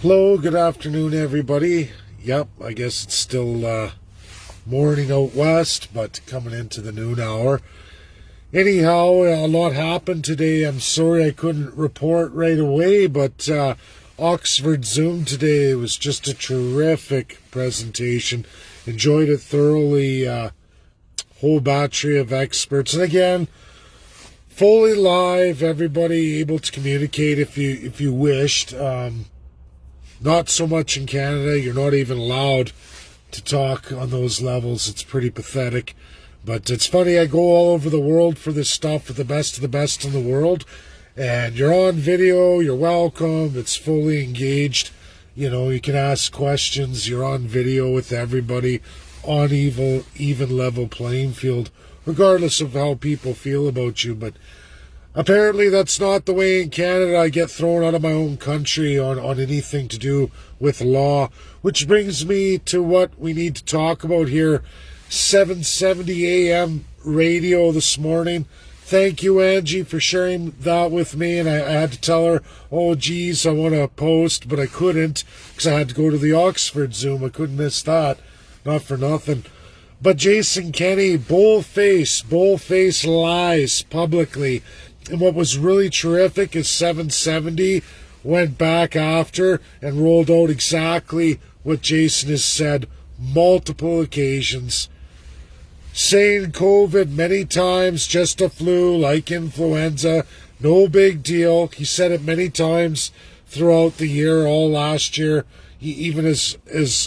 Hello, good afternoon, everybody. Yep, I guess it's still morning out west, but coming into the noon hour. Anyhow, a lot happened today. I'm sorry I couldn't report right away, but Oxford Zoom today was just a terrific presentation. Enjoyed it thoroughly. Whole battery of experts. And again, fully live, everybody able to communicate if you wished. Not so much in Canada. You're not even allowed to talk on those levels. It's pretty pathetic. But it's funny, I go all over the world for this stuff with the best of the best in the world. And you're on video, you're welcome, it's fully engaged. You know, you can ask questions, you're on video with everybody on even level playing field, regardless of how people feel about you. But apparently that's not the way in Canada. I get thrown out of my own country on anything to do with law. Which brings me to what we need to talk about here. 7:70 a.m. radio this morning. Thank you, Angie, for sharing that with me. And I had to tell her, oh, geez, I want to post, but I couldn't because I had to go to the Oxford Zoom. I couldn't miss that. Not for nothing. But Jason Kenney, bull-face lies publicly. And what was really terrific is 770 went back after and rolled out exactly what Jason has said multiple occasions. Saying COVID many times, just a flu like influenza, no big deal. He said it many times throughout the year, all last year, even as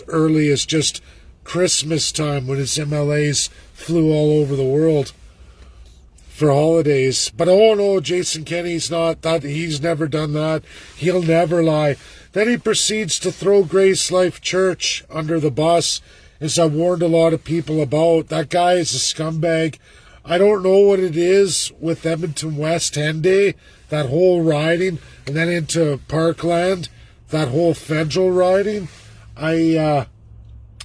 early as just Christmas time when his MLAs flew all over the world for holidays. But oh no, Jason Kenney's not that. He's never done that. He'll never lie. Then he proceeds to throw Grace Life Church under the bus, as I warned a lot of people about. That guy is a scumbag. I don't know what it is with Edmonton West Henday, that whole riding, and then into Parkland, that whole federal riding. I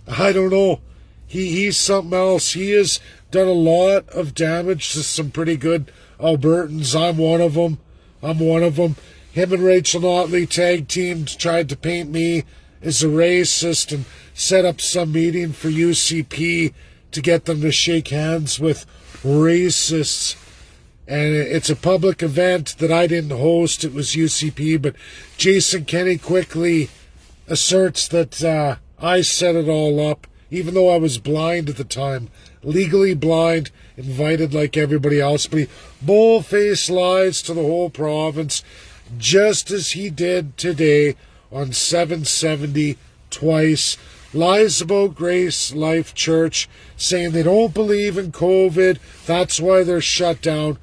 don't know. He's something else. He has done a lot of damage to some pretty good Albertans. I'm one of them. Him and Rachel Notley tag teamed, tried to paint me as a racist and set up some meeting for UCP to get them to shake hands with racists. And it's a public event that I didn't host. It was UCP, but Jason Kenney quickly asserts that I set it all up, even though I was blind at the time, legally blind, invited like everybody else. But he bull-faced lies to the whole province, just as he did today on 770 twice. Lies about Grace Life Church, saying they don't believe in COVID, that's why they're shut down.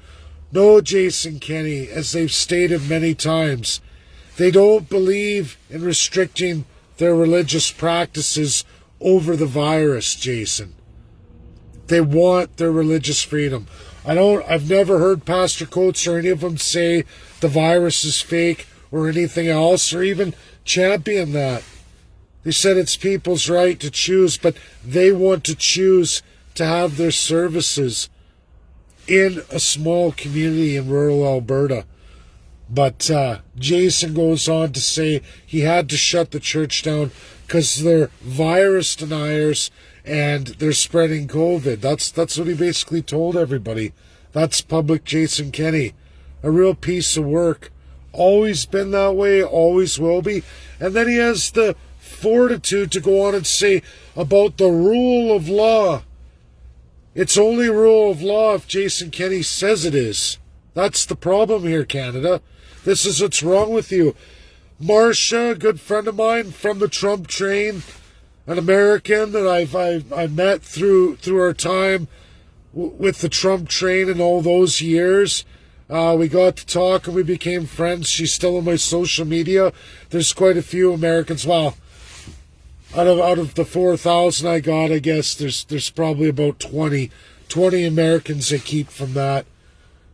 No, Jason Kenney, as they've stated many times, they don't believe in restricting their religious practices over the virus, Jason. They want their religious freedom. I've never heard Pastor Coates or any of them say the virus is fake or anything else, or even champion that. They said it's people's right to choose, but they want to choose to have their services in a small community in rural Alberta. But Jason goes on to say he had to shut the church down because they're virus deniers and they're spreading COVID. That's what he basically told everybody. That's public Jason Kenney. A real piece of work. Always been that way, always will be. And then he has the fortitude to go on and say about the rule of law. It's only rule of law if Jason Kenney says it is. That's the problem here, Canada. This is what's wrong with you. Marcia, a good friend of mine from the Trump train, an American that I met through our time with the Trump train in all those years. We got to talk and we became friends. She's still on my social media. There's quite a few Americans. Well, out of the 4,000 I got, I guess there's probably about 20 Americans I keep from that.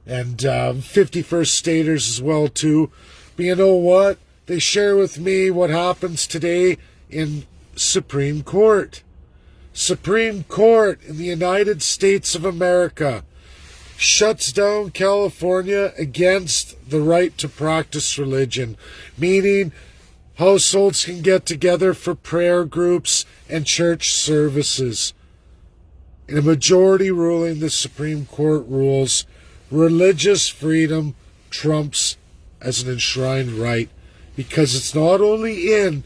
And 51st staters as well, too. But you know what? They share with me what happens today in Supreme Court. Supreme Court in the United States of America shuts down California against the right to practice religion, meaning Households can get together for prayer groups and church services. In a majority ruling, the Supreme Court rules religious freedom trumps as an enshrined right, because it's not only in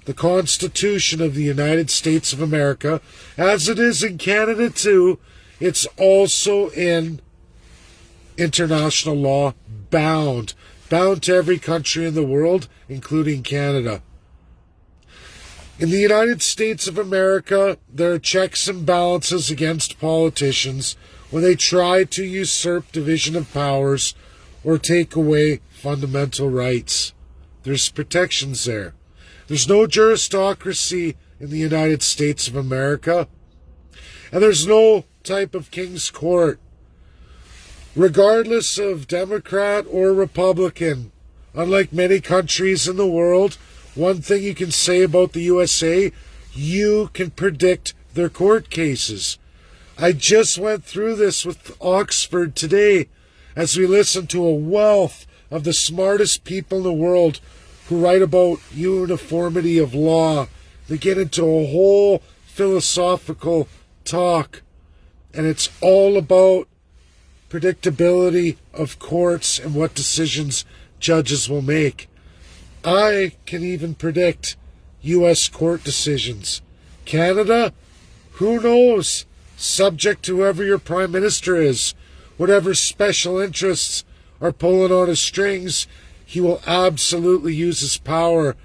the Constitution of the United States of America, as it is in Canada too, it's also in international law, bound to every country in the world, including Canada. In the United States of America, there are checks and balances against politicians when they try to usurp division of powers or take away fundamental rights. There's protections there. There's no juristocracy in the United States of America, and there's no type of king's court. Regardless of Democrat or Republican, unlike many countries in the world, one thing you can say about the USA, you can predict their court cases. I just went through this with Oxford today as we listened to a wealth of the smartest people in the world who write about uniformity of law. They get into a whole philosophical talk, and it's all about predictability of courts and what decisions judges will make. I can even predict U.S. court decisions. Canada, who knows? Subject to whoever your prime minister is, whatever special interests are pulling on his strings, he will absolutely use his power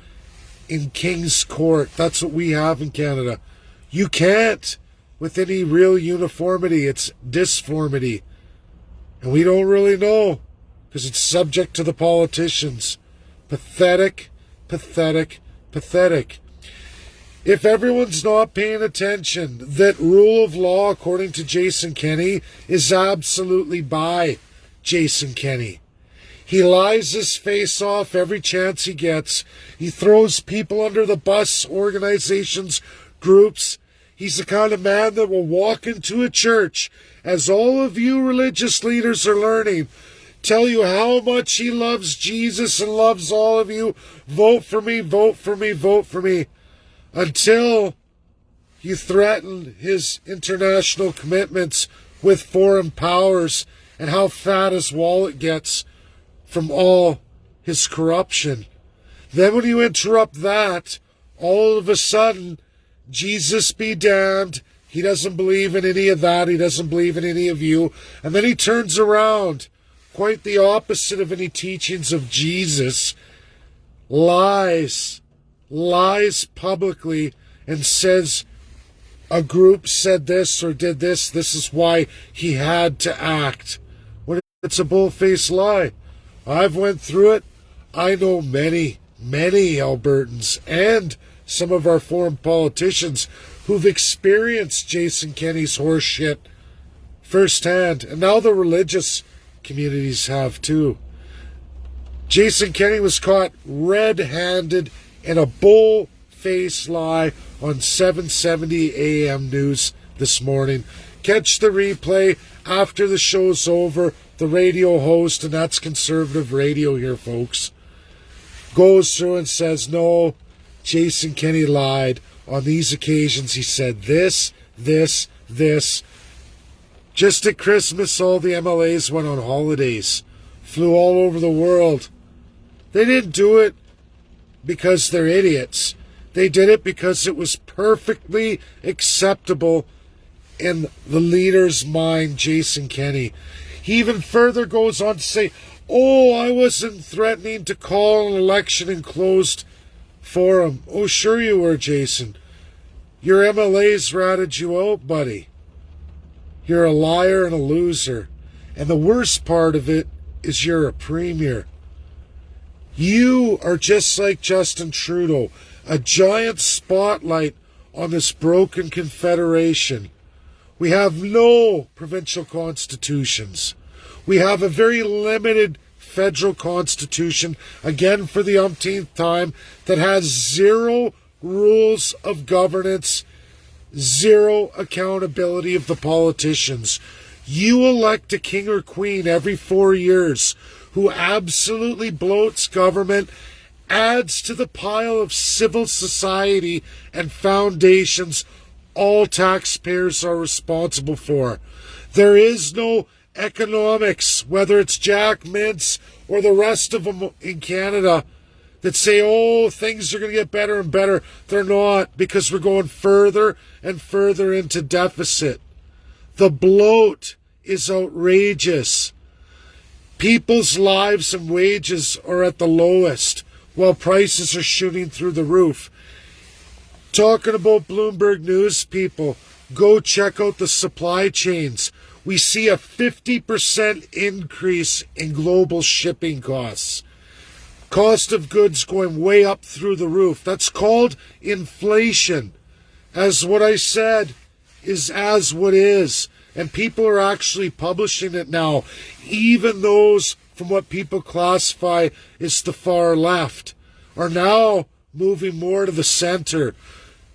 in King's Court. That's what we have in Canada. You can't with any real uniformity. It's disformity. And we don't really know because it's subject to the politicians. Pathetic, pathetic, pathetic. If everyone's not paying attention, that rule of law, according to Jason Kenney, is absolutely by Jason Kenney. He lies his face off every chance he gets. He throws people under the bus, organizations, groups. He's the kind of man that will walk into a church, as all of you religious leaders are learning, tell you how much he loves Jesus and loves all of you. Vote for me, vote for me, vote for me. Until you threaten his international commitments with foreign powers and how fat his wallet gets from all his corruption. Then when you interrupt that, all of a sudden, Jesus be damned, he doesn't believe in any of that, he doesn't believe in any of you, and then he turns around, quite the opposite of any teachings of Jesus, lies publicly and says a group said this or did this, this is why he had to act. When it's a bull-faced lie. I've went through it. I know many Albertans and some of our foreign politicians who've experienced Jason Kenney's horse shit firsthand, and now the religious communities have too. Jason Kenney was caught red-handed in a bull-faced lie on 770 AM News this morning. Catch the replay after the show's over. The radio host, and that's conservative radio here, folks, goes through and says, no, Jason Kenney lied. On these occasions, he said this. Just at Christmas, all the MLAs went on holidays, flew all over the world. They didn't do it because they're idiots. They did it because it was perfectly acceptable in the leader's mind, Jason Kenney. He even further goes on to say, oh, I wasn't threatening to call an election in closed forum. Oh, sure you were, Jason. Your MLAs ratted you out, buddy. You're a liar and a loser. And the worst part of it is you're a premier. You are just like Justin Trudeau, a giant spotlight on this broken confederation. We have no provincial constitutions. We have a very limited federal constitution, again for the umpteenth time, that has zero rules of governance, zero accountability of the politicians. You elect a king or queen every 4 years who absolutely bloats government, adds to the pile of civil society and foundations all taxpayers are responsible for. There is no economics, whether it's Jack Mintz or the rest of them in Canada, that say, oh, things are going to get better and better. They're not, because we're going further and further into deficit. The bloat is outrageous. People's lives and wages are at the lowest, while prices are shooting through the roof. Talking about Bloomberg News, people, go check out the supply chains. We see a 50% increase in global shipping costs. Cost of goods going way up through the roof. That's called inflation. As what I said is as what is. And people are actually publishing it now. Even those from what people classify as the far left are now moving more to the center.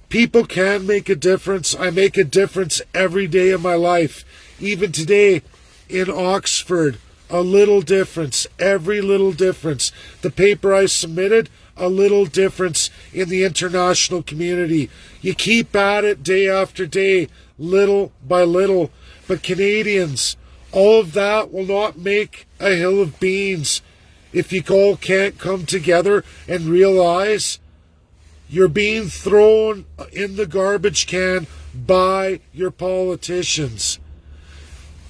People can make a difference. I make a difference every day of my life. Even today in Oxford, a little difference, every little difference. The paper I submitted, a little difference in the international community. You keep at it day after day, little by little. But Canadians, all of that will not make a hill of beans if you all can't come together and realize you're being thrown in the garbage can by your politicians.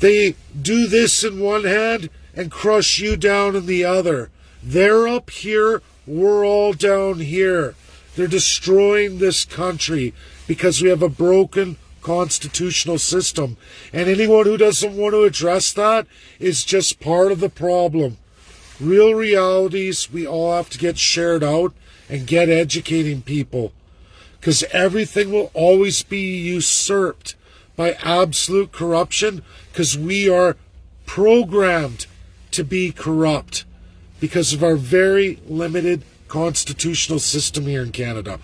They do this in one hand and crush you down in the other. They're up here, we're all down here. They're destroying this country because we have a broken constitutional system. And anyone who doesn't want to address that is just part of the problem. Real realities we all have to get shared out and get educating people. Because everything will always be usurped by absolute corruption, because we are programmed to be corrupt because of our very limited constitutional system here in Canada.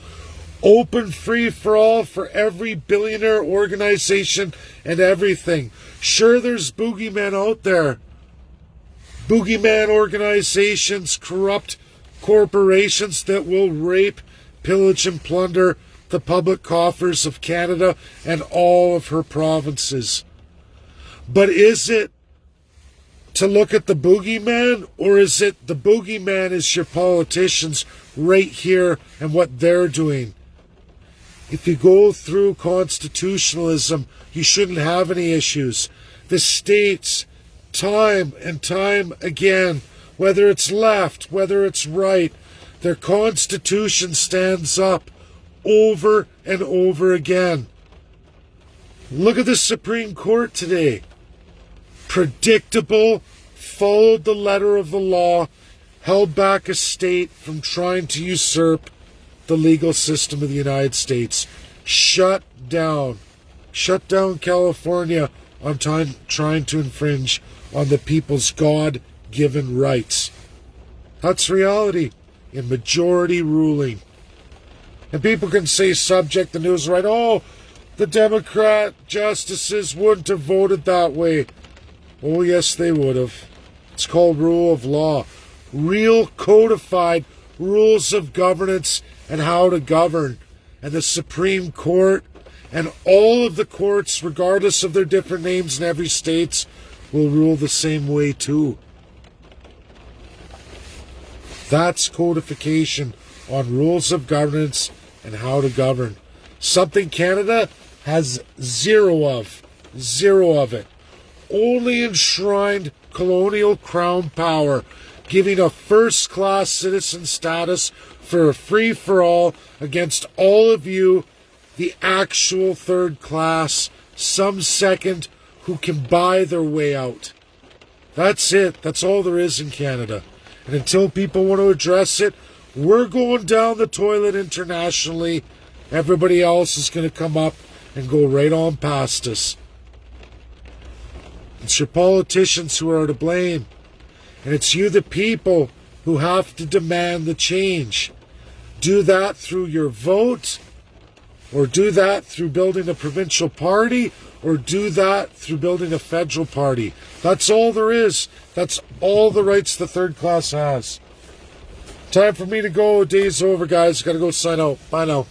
Open free for all for every billionaire organization and everything. Sure, there's boogeymen out there. Boogeyman organizations, corrupt corporations that will rape, pillage, and plunder the public coffers of Canada and all of her provinces. But is it to look at the boogeyman, or is it the boogeyman is your politicians right here and what they're doing? If you go through constitutionalism, you shouldn't have any issues. The states, time and time again, whether it's left, whether it's right, their constitution stands up over and over again. Look at the Supreme Court today. Predictable, followed the letter of the law, held back a state from trying to usurp the legal system of the United States. Shut down California on trying to infringe on the people's God-given rights. That's reality in majority ruling. And people can say subject the news right, oh, the Democrat justices wouldn't have voted that way. Oh, yes, they would have. It's called rule of law. Real codified rules of governance and how to govern. And the Supreme Court and all of the courts, regardless of their different names in every state, will rule the same way too. That's codification on rules of governance and how to govern. Something Canada has zero of. Zero of it. Only enshrined colonial crown power, giving a first-class citizen status for a free-for-all against all of you, the actual third class, some second, who can buy their way out. That's it. That's all there is in Canada. And until people want to address it, we're going down the toilet internationally. Everybody else is going to come up and go right on past us. It's your politicians who are to blame. And it's you, the people, who have to demand the change. Do that through your vote, or do that through building a provincial party, or do that through building a federal party. That's all there is. That's all the rights the third class has. Time for me to go. Day's over, guys. Gotta go sign out. Bye now.